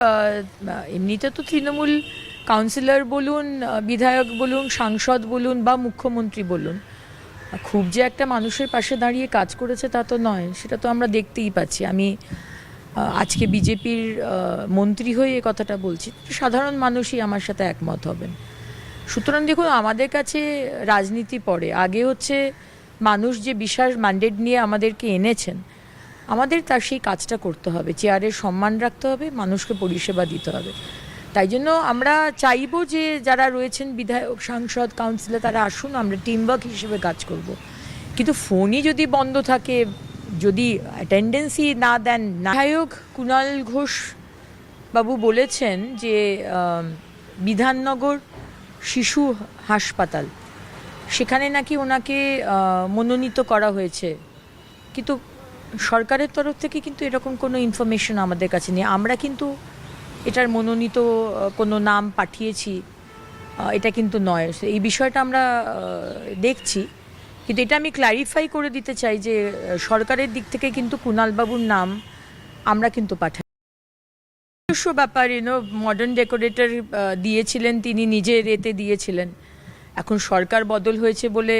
এমনিতে তো তৃণমূল কাউন্সিলর বলুন, বিধায়ক বলুন, সাংসদ বলুন বা মুখ্যমন্ত্রী বলুন, খুব যে একটা মানুষের পাশে দাঁড়িয়ে কাজ করেছে তা তো নয়, সেটা তো আমরা দেখতেই পাচ্ছি। আমি আজকে বিজেপির মন্ত্রী হয়ে এ কথাটা বলছি, সাধারণ মানুষই আমার সাথে একমত হবেন। সুতরাং দেখুন, আমাদের কাছে রাজনীতি পড়ে, আগে হচ্ছে মানুষ যে বিশাল ম্যান্ডেট নিয়ে আমাদেরকে এনেছেন, আমাদের তার সেই কাজটা করতে হবে, চেয়ারের সম্মান রাখতে হবে, মানুষকে পরিষেবা দিতে হবে। তাই জন্য আমরা চাইবো যে যারা রয়েছেন বিধায়ক, সাংসদ, কাউন্সিলর, তারা আসুন, আমরা টিমওয়ার্ক হিসেবে কাজ করব। কিন্তু ফোনই যদি বন্ধ থাকে, যদি অ্যাটেন্ডেন্সই না দেন, বিধায়ক কুণাল ঘোষ বাবু বলেছেন যে বিধাননগর শিশু হাসপাতাল, সেখানে নাকি ওনাকে মনোনীত করা হয়েছে, কিন্তু সরকারের তরফ থেকে কিন্তু এরকম কোনো ইনফরমেশন আমাদের কাছে নেই। আমরা কিন্তু এটার মনোনীত কোনো নাম পাঠিয়েছি এটা কিন্তু নয়। এই বিষয়টা আমরা দেখছি, কিন্তু এটা আমি ক্ল্যারিফাই করে দিতে চাই যে সরকারের দিক থেকে কিন্তু কুণালবাবুর নাম আমরা কিন্তু পাঠাই। নিজস্ব ব্যাপার, মডার্ন ডেকোরেটর দিয়েছিলেন, তিনি নিজের এতে দিয়েছিলেন। এখন সরকার বদল হয়েছে বলে